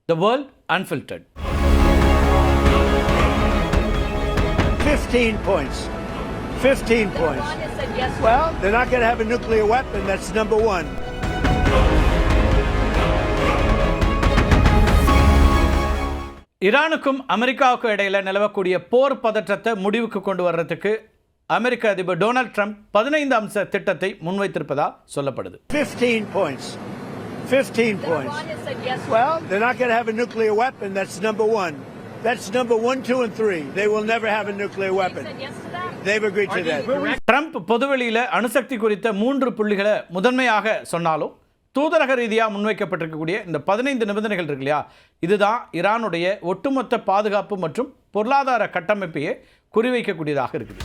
The World Unfiltered. 15 points. 15 points. Well, they're not going to have a nuclear weapon. That's number one. ஈரானுக்கும் அமெரிக்காவுக்கும் இடையில நிலவக்கூடிய போர் பதற்றத்தை முடிவுக்கு கொண்டு வர்றதுக்கு அமெரிக்க அதிபர் டொனால்ட் ட்ரம்ப் 15 அம்ச திட்டத்தை முன்வைத்திருப்பதா சொல்லப்படுது. 15 points. 15 points. Well, they're not going to have a nuclear weapon. That's number one. That's number 1, 2, and 3. They will never have a nuclear weapon. They've agreed to that. Trump பொதுவெளியில அணுசக்தி குறித்த 3 புள்ளிகளை முதன்மையாக சொன்னாலும் தூதரக ரீதியாக முன்வைக்கப்பட்டிருக்கக்கூடிய இந்த 15 நிபந்தனைகள் இருக்கு இல்லையா, இதுதான் ஈரானுடைய ஒட்டுமொத்த பாதுகாப்பு மற்றும் பொருளாதார கட்டமைப்பையே குறிவைக்கக்கூடியதாக இருக்குது.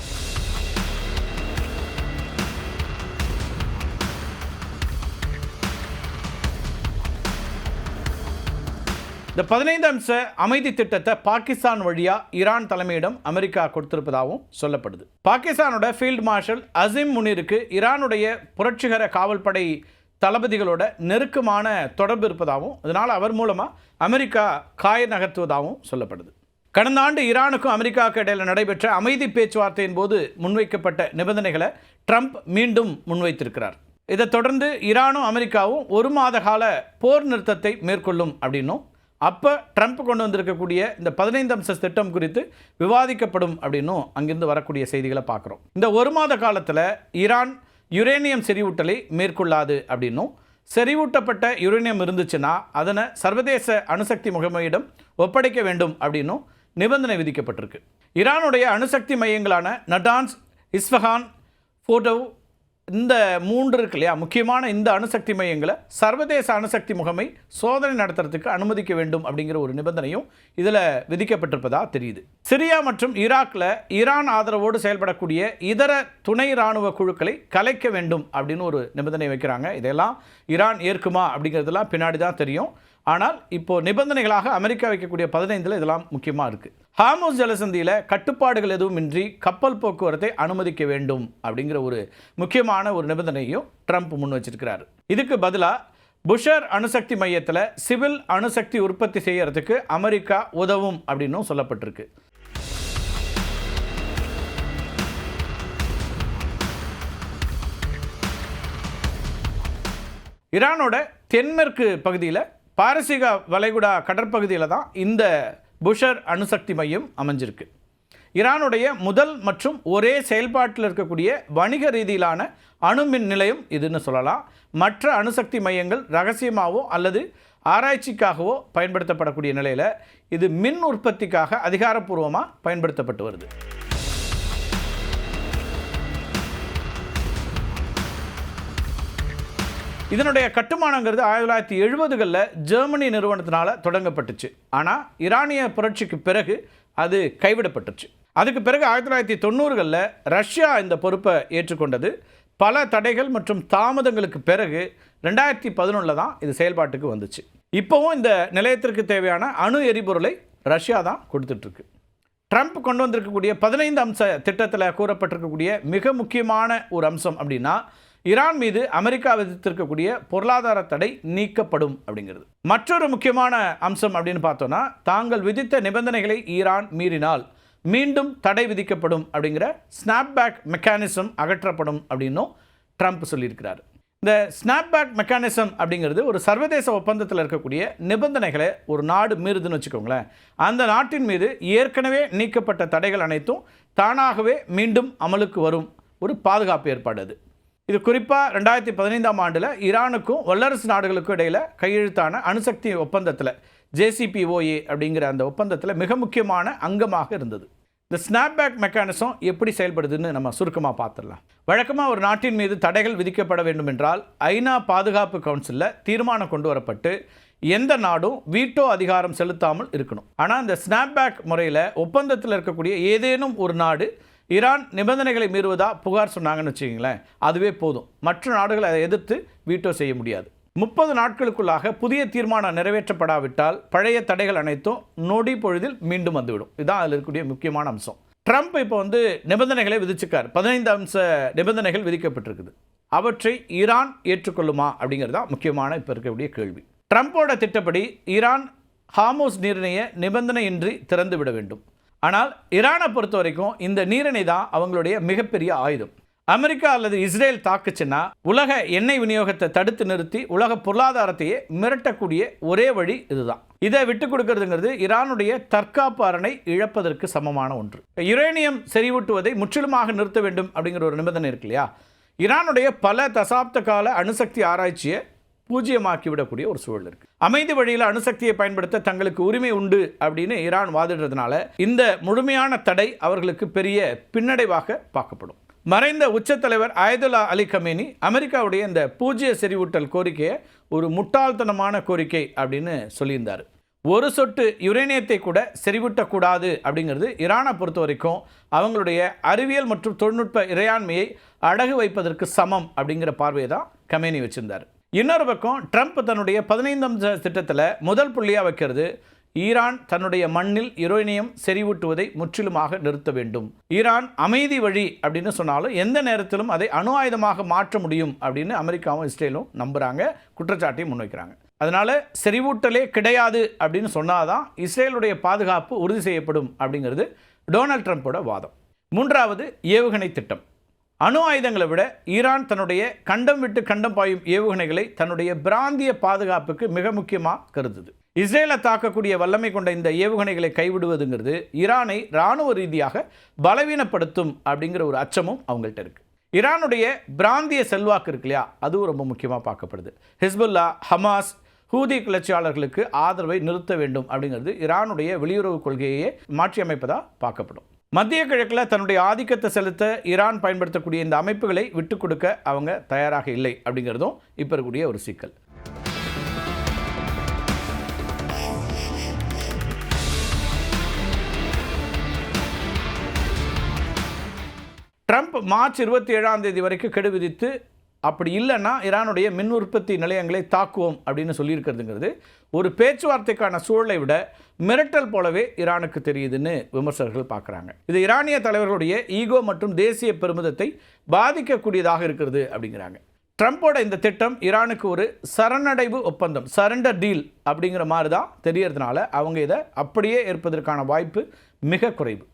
இந்த 15 அம்ச அமைதி திட்டத்தை பாகிஸ்தான் வழியா ஈரான் தலைமையிடம் அமெரிக்கா கொடுத்திருப்பதாகவும் சொல்லப்படுது. பாகிஸ்தானோட ஃபீல்ட் மார்ஷல் அசிம் முனீருக்கு ஈரானுடைய புரட்சிகர காவல்படை தளபதிகளோட நெருக்கமான தொடர்பு இருப்பதாகவும் அதனால் அவர் மூலமாக அமெரிக்கா காய நகர்த்துவதாகவும் சொல்லப்படுது. கடந்த ஆண்டு ஈரானுக்கும் அமெரிக்காவுக்கு இடையில் நடைபெற்ற அமைதி பேச்சுவார்த்தையின் போது முன்வைக்கப்பட்ட நிபந்தனைகளை ட்ரம்ப் மீண்டும் முன்வைத்திருக்கிறார். இதை தொடர்ந்து ஈரானும் அமெரிக்காவும் 1 மாத கால போர் நிறுத்தத்தை மேற்கொள்ளும் அப்படின்னும் அப்போ ட்ரம்ப் கொண்டு வந்திருக்கக்கூடிய இந்த 15 அம்ச திட்டம் குறித்து விவாதிக்கப்படும் அப்படின்னும் அங்கிருந்து வரக்கூடிய செய்திகளை பார்க்குறோம். இந்த 1 மாத காலத்தில் ஈரான் யுரேனியம் செறிவூட்டலை மேற்கொள்ளாது அப்படின்னும் செறிவூட்டப்பட்ட யுரேனியம் இருந்துச்சுன்னா அதனை சர்வதேச அணுசக்தி முகமையிடம் ஒப்படைக்க வேண்டும் அப்படின்னும் நிபந்தனை விதிக்கப்பட்டிருக்கு. ஈரானுடைய அணுசக்தி மையங்களான நடான்ஸ், இஸ்ஃபஹான், ஃபோர்டோவ், இந்த 3 இருக்கு இல்லையா, முக்கியமான இந்த அணுசக்தி மையங்களை சர்வதேச அணுசக்தி முகமை சோதனை நடத்துறதுக்கு அனுமதிக்க வேண்டும் அப்படிங்கிற ஒரு நிபந்தனையும் இதில் விதிக்கப்பட்டிருப்பதா தெரியுது. சிரியா மற்றும் ஈராக்கில் ஈரான் ஆதரவோடு செயல்படக்கூடிய இதர துணை இராணுவ குழுக்களை கலைக்க வேண்டும் அப்படின்னு ஒரு நிபந்தனை வைக்கிறாங்க. இதெல்லாம் ஈரான் ஏற்குமா அப்படிங்கிறதுலாம் பின்னாடி தான் தெரியும். ஆனால் இப்போ நிபந்தனைகளாக அமெரிக்கா வைக்கக்கூடிய 15 இதெல்லாம் முக்கியமாக இருக்குது. ஹார்முஸ் ஜலசந்தியில் கட்டுப்பாடுகள் எதுவும் இன்றி கப்பல் போக்குவரத்தை அனுமதிக்க வேண்டும் அப்படிங்கிற ஒரு முக்கியமான ஒரு நிபந்தனையும் ட்ரம்ப் முன் வச்சிருக்கிறார். இதுக்கு பதிலாக புஷர் அணுசக்தி மையத்தில் சிவில் அணுசக்தி உற்பத்தி செய்யறதுக்கு அமெரிக்கா உதவும் அப்படின்னும் சொல்லப்பட்டிருக்கு. ஈரானோட தென்மேற்கு பகுதியில் பாரசீக வளைகுடா கடற்பகுதியில் தான் இந்த புஷர் அணுசக்தி மையம் அமைஞ்சிருக்கு. ஈரானுடைய முதல் மற்றும் ஒரே செயல்பாட்டில் இருக்கக்கூடிய வணிக ரீதியிலான அணுமின் நிலையம் இதுன்னு சொல்லலாம். மற்ற அணுசக்தி மையங்கள் ரகசியமாகவோ அல்லது ஆராய்ச்சிக்காகவோ பயன்படுத்தப்படக்கூடிய நிலையில் இது மின் உற்பத்திக்காக அதிகாரப்பூர்வமாக பயன்படுத்தப்பட்டு வருது. இதனுடைய கட்டுமானங்கிறது 1970களில் ஜெர்மனி நிறுவனத்தினால் தொடங்கப்பட்டுச்சு. ஆனால் ஈரானிய புரட்சிக்கு பிறகு அது கைவிடப்பட்டுச்சு. அதுக்கு பிறகு 1990களில் ரஷ்யா இந்த பொறுப்பை ஏற்றுக்கொண்டது. பல தடைகள் மற்றும் தாமதங்களுக்கு பிறகு 2011 தான் இது செயல்பாட்டுக்கு வந்துச்சு. இப்போவும் இந்த நிலையத்திற்கு தேவையான அணு எரிபொருளை ரஷ்யா தான் கொடுத்துட்ருக்கு. ட்ரம்ப் கொண்டு வந்திருக்கக்கூடிய 15 அம்ச திட்டத்தில் கூறப்பட்டிருக்கக்கூடிய மிக முக்கியமான ஒரு அம்சம் அப்படின்னா ஈரான் மீது அமெரிக்கா விதித்திருக்கக்கூடிய பொருளாதார தடை நீக்கப்படும் அப்படிங்கிறது. மற்றொரு முக்கியமான அம்சம் அப்படின்னு பார்த்தோன்னா தாங்கள் விதித்த நிபந்தனைகளை ஈரான் மீறினால் மீண்டும் தடை விதிக்கப்படும் அப்படிங்கிற ஸ்னாப்பேக் மெக்கானிசம் அகற்றப்படும் அப்படின்னும் ட்ரம்ப் சொல்லியிருக்கிறார். இந்த ஸ்னாப்பேக் மெக்கானிசம் அப்படிங்கிறது ஒரு சர்வதேச ஒப்பந்தத்தில் இருக்கக்கூடிய நிபந்தனைகளை ஒரு நாடு மீறுதுன்னு வச்சுக்கோங்களேன், அந்த நாட்டின் மீது ஏற்கனவே நீக்கப்பட்ட தடைகள் அனைத்தும் தானாகவே மீண்டும் அமலுக்கு வரும் ஒரு பாதுகாப்பு ஏற்பாடு அது. இது குறிப்பாக 2015ஆம் ஆண்டில் ஈரானுக்கும் வல்லரசு நாடுகளுக்கும் இடையில் கையெழுத்தான அணுசக்தி ஒப்பந்தத்தில் JCPOA அப்படிங்கிற அந்த ஒப்பந்தத்தில் மிக முக்கியமான அங்கமாக இருந்தது. இந்த ஸ்னாப்பேக் மெக்கானிசம் எப்படி செயல்படுதுன்னு நம்ம சுருக்கமாக பார்த்துடலாம். வழக்கமாக ஒரு நாட்டின் மீது தடைகள் விதிக்கப்பட வேண்டும் என்றால் ஐநா பாதுகாப்பு கவுன்சிலில் தீர்மானம் கொண்டு வரப்பட்டு எந்த நாடும் வீட்டோ அதிகாரம் செலுத்தாமல் இருக்கணும். ஆனால் இந்த ஸ்னாப்பேக் முறையில் ஒப்பந்தத்தில் இருக்கக்கூடிய ஏதேனும் ஒரு நாடு ஈரான் நிபந்தனைகளை மீறுவதா புகார் சொன்னாங்கன்னு வச்சுக்கிங்களேன், அதுவே போதும். மற்ற நாடுகள் அதை எதிர்த்து வீட்டோ செய்ய முடியாது. 30 நாட்களுக்குள்ளாக புதிய தீர்மானம் நிறைவேற்றப்படாவிட்டால் பழைய தடைகள் அனைத்தும் நொடி பொழுதில் மீண்டும் வந்துவிடும். இதுதான் அதில் இருக்கக்கூடிய முக்கியமான அம்சம். ட்ரம்ப் இப்போ நிபந்தனைகளை விதிச்சிருக்கார். 15 அம்ச நிபந்தனைகள் விதிக்கப்பட்டிருக்குது. அவற்றை ஈரான் ஏற்றுக்கொள்ளுமா அப்படிங்கிறது தான் முக்கியமான இப்போ இருக்கக்கூடிய கேள்வி. ட்ரம்போட திட்டப்படி ஈரான் ஹார்மோஸ் நீரிணையை நிபந்தனையின்றி திறந்து விட வேண்டும். ஆனால் ஈரானை பொறுத்த வரைக்கும் இந்த நீரிணை தான் அவங்களுடைய மிகப்பெரிய ஆயுதம். அமெரிக்கா அல்லது இஸ்ரேல் தாக்குச்சுன்னா உலக எண்ணெய் விநியோகத்தை தடுத்து நிறுத்தி உலக பொருளாதாரத்தையே மிரட்டக்கூடிய ஒரே வழி இதுதான். இதை விட்டு கொடுக்கறதுங்கிறது ஈரானுடைய தற்காப்பு அரணை இழப்பதற்கு சமமான ஒன்று. யுரேனியம் செறிவூட்டுவதை முற்றிலுமாக நிறுத்த வேண்டும் அப்படிங்கிற ஒரு நிபந்தனை இருக்கு இல்லையா? ஈரானுடைய பல தசாப்த கால அணுசக்தி ஆராய்ச்சியை பூஜ்ஜியமாக்கி விடக்கூடிய ஒரு சூழல் இருக்கு. அமைதி வழியில் அணுசக்தியை பயன்படுத்த தங்களுக்கு உரிமை உண்டு அப்படின்னு ஈரான் வாதிடுறதுனால இந்த முழுமையான தடை அவர்களுக்கு பெரிய பின்னடைவாக பார்க்கப்படும். மறைந்த உச்சத்தலைவர் அயதுல்லா அலி கமேனி அமெரிக்காவுடைய இந்த பூஜ்ஜிய செறிவூட்டல் கோரிக்கையை ஒரு முட்டாள்தனமான கோரிக்கை அப்படின்னு சொல்லியிருந்தார். ஒரு சொட்டு யுரேனியத்தை கூட செறிவூட்டக்கூடாது அப்படிங்கிறது ஈரானை பொறுத்த வரைக்கும் அவங்களுடைய அறிவியல் மற்றும் தொழில்நுட்ப இறையாண்மையை அடகு வைப்பதற்கு சமம் அப்படிங்கிற பார்வையை தான் கமேனி வச்சிருந்தார். இன்னொரு பக்கம் ட்ரம்ப் தன்னுடைய 15ஆம் திட்டத்தில் முதல் புள்ளியாக வைக்கிறது ஈரான் தன்னுடைய மண்ணில் யுரேனியம் செறிவூட்டுவதை முற்றிலுமாக நிறுத்த வேண்டும். ஈரான் அமைதி வழி அப்படின்னு சொன்னாலும் எந்த நேரத்திலும் அதை அணு ஆயுதமாக மாற்ற முடியும் அப்படின்னு அமெரிக்காவும் இஸ்ரேலும் நம்புகிறாங்க, குற்றச்சாட்டையும் முன்வைக்கிறாங்க. அதனால செறிவூட்டலே கிடையாது அப்படின்னு சொன்னாதான் இஸ்ரேலுடைய பாதுகாப்பு உறுதி செய்யப்படும் அப்படிங்கிறது டொனால்ட் ட்ரம்ப்போட வாதம். மூன்றாவது, ஏவுகணை திட்டம். அணு ஆயுதங்களை விட ஈரான் தன்னுடைய கண்டம் விட்டு கண்டம் பாயும் ஏவுகணைகளை தன்னுடைய பிராந்திய பாதுகாப்புக்கு மிக முக்கியமாக கருதுது. இஸ்ரேலை தாக்கக்கூடிய வல்லமை கொண்ட இந்த ஏவுகணைகளை கைவிடுவதுங்கிறது ஈரானை இராணுவ ரீதியாக பலவீனப்படுத்தும் அப்படிங்கிற ஒரு அச்சமும் அவங்கள்ட்ட இருக்கு. ஈரானுடைய பிராந்திய செல்வாக்கு இருக்கு இல்லையா, அதுவும் ரொம்ப முக்கியமாக பார்க்கப்படுது. ஹிஸ்புல்லா, ஹமாஸ், ஹூதி கிளர்ச்சியாளர்களுக்கு ஆதரவை நிறுத்த வேண்டும் அப்படிங்கிறது ஈரானுடைய வெளியுறவு கொள்கையை மாற்றி அமைப்பதாக பார்க்கப்படும். மத்திய கிழக்கில் தன்னுடைய ஆதிக்கத்தை செலுத்த ஈரான் பயன்படுத்தக்கூடிய இந்த அமைப்புகளை விட்டுக் கொடுக்க அவங்க தயாராக இல்லை அப்படிங்கிறதும் இப்போ இருக்கக்கூடிய ஒரு சிக்கல். ட்ரம்ப் மார்ச் 27 வரைக்கும் கெடு விதித்து அப்படி இல்லைன்னா ஈரானுடைய மின் உற்பத்தி நிலையங்களை தாக்குவோம் அப்படின்னு சொல்லியிருக்கிறதுங்கிறது ஒரு பேச்சுவார்த்தைக்கான சூழலை விட மிரட்டல் போலவே ஈரானுக்கு தெரியுதுன்னு விமர்சகர்கள் பார்க்குறாங்க. இது ஈரானிய தலைவர்களுடைய ஈகோ மற்றும் தேசிய பெருமிதத்தை பாதிக்கக்கூடியதாக இருக்கிறது அப்படிங்கிறாங்க. ட்ரம்ப்போட இந்த திட்டம் ஈரானுக்கு ஒரு சரணடைவு ஒப்பந்தம், சரண்டர் டீல் அப்படிங்கிற மாதிரி தான் தெரியறதுனால அவங்க இதை அப்படியே ஏற்பதற்கான வாய்ப்பு மிக குறைவு.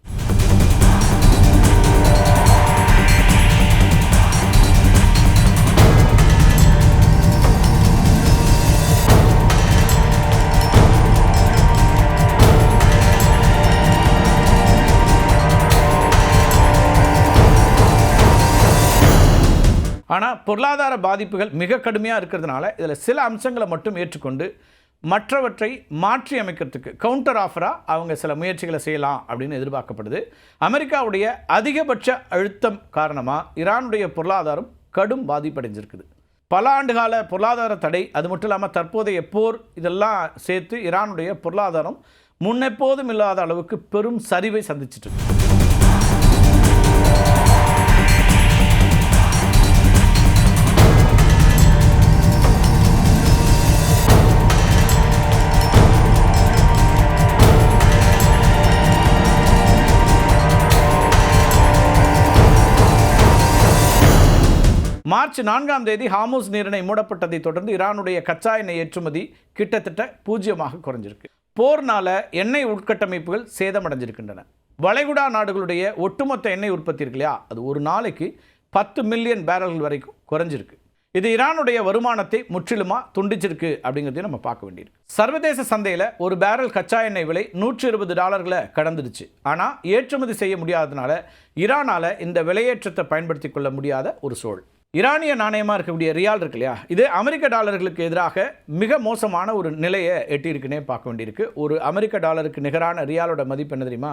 ஆனால் பொருளாதார பாதிப்புகள் மிக கடுமையாக இருக்கிறதுனால இதில் சில அம்சங்களை மட்டும் ஏற்றுக்கொண்டு மற்றவற்றை மாற்றி அமைக்கிறதுக்கு கவுண்டர் ஆஃபராக அவங்க சில முயற்சிகளை செய்யலாம் அப்படின்னு எதிர்பார்க்கப்படுது. அமெரிக்காவுடைய அதிகபட்ச அழுத்தம் காரணமாக ஈரானுடைய பொருளாதாரம் கடும் பாதிப்படைஞ்சிருக்குது. பல ஆண்டுகால பொருளாதார தடை, அது மட்டும் இல்லாமல் தற்போதைய போர், இதெல்லாம் சேர்த்து ஈரானுடைய பொருளாதாரம் முன்னெப்போதும் இல்லாத அளவுக்கு பெரும் சரிவை சந்திச்சிட்டு. மார்ச் 4 ஹார்மோஸ் நீரிணை மூடப்பட்டதை தொடர்ந்து ஈரானுடைய கச்சா எண்ணெய் ஏற்றுமதி கிட்டத்தட்ட 0 குறைஞ்சிருக்கு. போர்னால எண்ணெய் உட்கட்டமைப்புகள் சேதமடைஞ்சிருக்கின்றன. வளைகுடா நாடுகளுடைய ஒட்டுமொத்த எண்ணெய் உற்பத்தி இருக்கு இல்லையா, அது ஒரு நாளைக்கு 10 மில்லியன் பேரல்கள் வரைக்கும் குறைஞ்சிருக்கு. இது ஈரானுடைய வருமானத்தை முற்றிலுமாக துண்டிச்சிருக்கு அப்படிங்கிறதையும் நம்ம பார்க்க வேண்டியிருக்கு. சர்வதேச சந்தையில் ஒரு பேரல் கச்சா எண்ணெய் விலை $120 கடந்துடுச்சு. ஆனால் ஏற்றுமதி செய்ய முடியாததுனால ஈரானால் இந்த விலையேற்றத்தை பயன்படுத்தி கொள்ள முடியாத ஒரு சூழல். ஈரானிய நாணயமாக இருக்கக்கூடிய ரியால் இருக்கு இல்லையா, இது அமெரிக்க டாலர்களுக்கு எதிராக மிக மோசமான ஒரு நிலையை எட்டியிருக்குன்னே பார்க்க வேண்டியிருக்கு. ஒரு அமெரிக்க டாலருக்கு நிகரான ரியாலோட மதிப்பு என்ன தெரியுமா?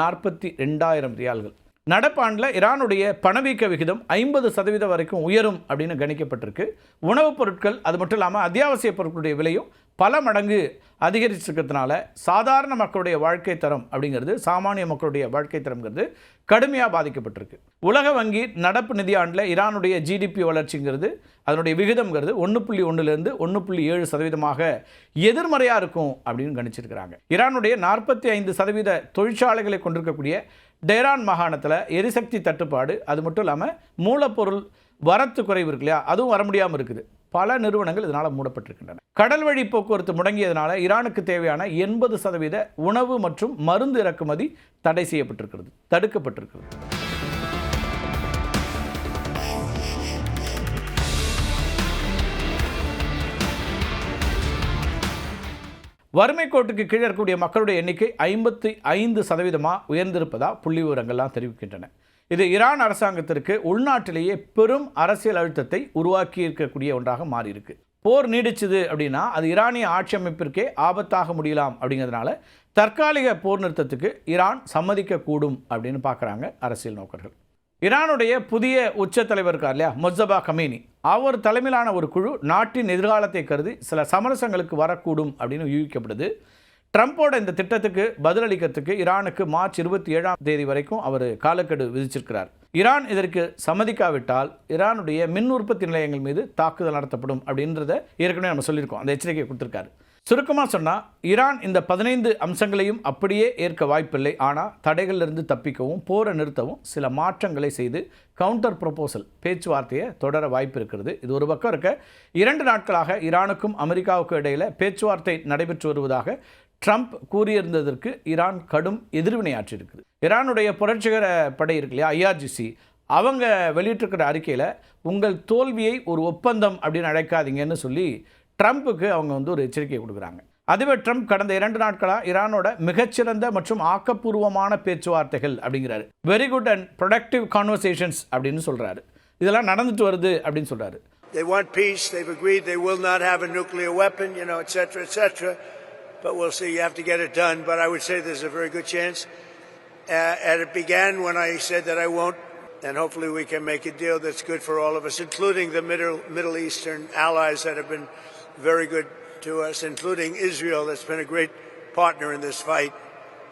42,000 ரியால்கள். நடப்பாண்டில் ஈரானுடைய பணவீக்க விகிதம் 50% வரைக்கும் உயரும் அப்படின்னு கணிக்கப்பட்டிருக்கு. உணவுப் பொருட்கள், அது மட்டும் இல்லாமல் அத்தியாவசிய பொருட்களுடைய விலையும் பல மடங்கு அதிகரிச்சிருக்கிறதுனால சாதாரண மக்களுடைய வாழ்க்கை தரம் அப்படிங்கிறது, சாமானிய மக்களுடைய வாழ்க்கை தரம்ங்கிறது கடுமையாக பாதிக்கப்பட்டிருக்கு. உலக வங்கி நடப்பு நிதியாண்டில் ஈரானுடைய ஜிடிபி வளர்ச்சிங்கிறது, அதனுடைய விகிதம்ங்கிறது 1.1லேருந்து 1.7% எதிர்மறையாக இருக்கும் அப்படின்னு கணிச்சிருக்கிறாங்க. ஈரானுடைய 45% தொழிற்சாலைகளை கொண்டிருக்கக்கூடிய டெஹ்ரான் மாகாணத்தில் எரிசக்தி தட்டுப்பாடு, அது மட்டும் இல்லாமல் மூலப்பொருள் வரத்து குறைவு இருக்கு இல்லையா, அதுவும் வர முடியாமல் இருக்குது. பல நிறுவனங்கள் இதனால் மூடப்பட்டிருக்கின்றன. கடல் வழி போக்குவரத்து முடங்கியதனால ஈரானுக்கு தேவையான 80% உணவு மற்றும் மருந்து இறக்குமதி தடை செய்யப்பட்டிருக்கிறது, தடுக்கப்பட்டிருக்கிறது. வறுமை கோட்டுக்கு கீழே இருக்கக்கூடிய மக்களுடைய எண்ணிக்கை 55% உயர்ந்திருப்பதா புள்ளி விவரங்கள்லாம் தெரிவிக்கின்றன. இது ஈரான் அரசாங்கத்திற்கு உள்நாட்டிலேயே பெரும் அரசியல் அழுத்தத்தை உருவாக்கி இருக்கக்கூடிய ஒன்றாக மாறியிருக்கு. போர் நீடிச்சுது அப்படின்னா அது ஈரானிய ஆட்சி அமைப்பிற்கே ஆபத்தாக முடியலாம் அப்படிங்கிறதுனால தற்காலிக போர் நிறுத்தத்துக்கு ஈரான் சம்மதிக்கக்கூடும் அப்படின்னு பார்க்குறாங்க அரசியல் நோக்கர்கள். ஈரானுடைய புதிய உச்ச தலைவர் இருக்கார் இல்லையா, முஜ்தபா கமீனி, அவர் தலைமையிலான ஒரு குழு நாட்டின் எதிர்காலத்தை கருதி சில சமரசங்களுக்கு வரக்கூடும் அப்படின்னு யூகிக்கப்படுது. ட்ரம்ப்போட இந்த திட்டத்துக்கு பதிலளிக்கிறதுக்கு ஈரானுக்கு மார்ச் 27 வரைக்கும் அவர் காலக்கெடு விதிச்சிருக்கிறார். ஈரான் இதற்கு சம்மதிக்காவிட்டால் ஈரானுடைய மின் உற்பத்தி நிலையங்கள் மீது தாக்குதல் நடத்தப்படும் அப்படின்றத ஏற்கனவே நம்ம சொல்லியிருக்கோம், அந்த எச்சரிக்கை கொடுத்துருக்காரு. சுருக்கமாக சொன்னால் ஈரான் இந்த 15 அம்சங்களையும் அப்படியே ஏற்க வாய்ப்பில்லை. ஆனால் தடைகளிலிருந்து தப்பிக்கவும் போரை நிறுத்தவும் சில மாற்றங்களை செய்து கவுண்டர் ப்ரொபோசல் பேச்சுவார்த்தையை தொடர வாய்ப்பு இருக்கிறது. இது ஒரு பக்கம் இருக்க 2 நாட்களாக ஈரானுக்கும் அமெரிக்காவுக்கும் இடையில் பேச்சுவார்த்தை நடைபெற்று வருவதாக ட்ரம்ப் கூறியிருந்ததற்கு ஈரான் கடும் எதிர்வினையாற்றியிருக்குது. ஈரானுடைய புரட்சிகர படை இருக்கு இல்லையா, IRGC, அவங்க வெளியிட்டிருக்கிற அறிக்கையில் உங்கள் தோல்வியை ஒரு ஒப்பந்தம் அப்படின்னு அழைக்காதீங்கன்னு சொல்லி ட்ரம்ப்புக்கு அவங்க ஒரு எச்சரிக்கை கொடுக்குறாங்க. அதுவே ட்ரம்ப் கடந்த 2 நாட்களாக ஈரானோட மிகச்சிறந்த மற்றும் ஆக்கப்பூர்வமான பேச்சுவார்த்தைகள் அப்படிங்கிறாரு. Very good and productive conversations அப்படின்னு சொல்கிறாரு. இதெல்லாம் நடந்துட்டு வருது அப்படின்னு சொல்கிறாரு. They want peace. They've agreed they will not have a nuclear weapon, etc., etc. But we'll see. You have to get it done. But I would say there's a very good chance. And it began when I said that I won't. And hopefully we can make a deal that's good for all of us, including the Middle Eastern allies that have been very good to us, including Israel, that's been a great partner in this fight.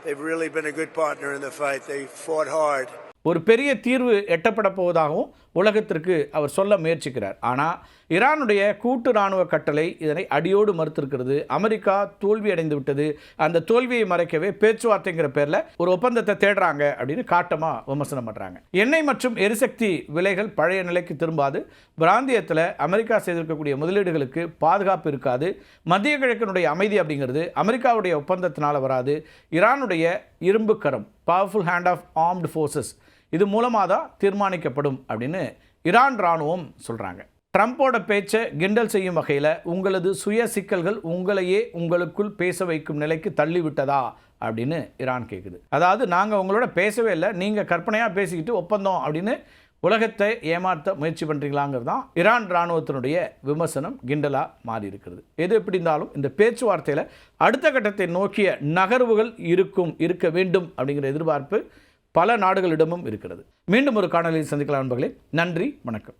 They've really been a good partner in the fight. They fought hard. ஒரு பெரிய தீர்வு எட்டப்பட போவதாகவும் உலகத்திற்கு அவர் சொல்ல முயற்சிக்கிறார். ஆனால் ஈரானுடைய கூட்டு இராணுவ கட்டளை இதனை அடியோடு மறுத்திருக்கிறது. அமெரிக்கா தோல்வி அடைந்து விட்டது, அந்த தோல்வியை மறைக்கவே பேச்சுவார்த்தைங்கிற பேரில் ஒரு ஒப்பந்தத்தை தேடுறாங்க அப்படின்னு காட்டமாக விமர்சனம் பண்ணுறாங்க. எண்ணெய் மற்றும் எரிசக்தி விலைகள் பழைய நிலைக்கு திரும்பாது, பிராந்தியத்தில் அமெரிக்கா செய்திருக்கக்கூடிய முதலீடுகளுக்கு பாதுகாப்பு இருக்காது, மத்திய கிழக்கினுடைய அமைதி அப்படிங்கிறது அமெரிக்காவுடைய ஒப்பந்தத்தினால் வராது, ஈரானுடைய இரும்பு கரம் powerful hand of armed forces இது மூலமாக தான் தீர்மானிக்கப்படும் அப்படின்னு ஈரான் இராணுவம் சொல்கிறாங்க. ட்ரம்ப்போட பேச்சை கிண்டல் செய்யும் வகையில் உங்களது சுய சிக்கல்கள் உங்களையே உங்களுக்குள் பேச வைக்கும் நிலைக்கு தள்ளிவிட்டதா அப்படின்னு ஈரான் கேட்குது. அதாவது நாங்கள் உங்களோட பேசவே இல்லை, நீங்கள் கற்பனையாக பேசிக்கிட்டு ஒப்பந்தம் அப்படின்னு உலகத்தை ஏமாற்ற முயற்சி பண்ணுறீங்களாங்கிறது தான் ஈரான் இராணுவத்தினுடைய விமர்சனம் கிண்டலாக மாறி இருக்கிறது. எது எப்படி இருந்தாலும் இந்த பேச்சுவார்த்தையில் அடுத்த கட்டத்தை நோக்கிய நகர்வுகள் இருக்க வேண்டும் அப்படிங்கிற எதிர்பார்ப்பு பல நாடுகளிடமும் இருக்கிறது. மீண்டும் ஒரு காணொலியில் சந்திக்கலாம் நண்பர்களே. நன்றி, வணக்கம்.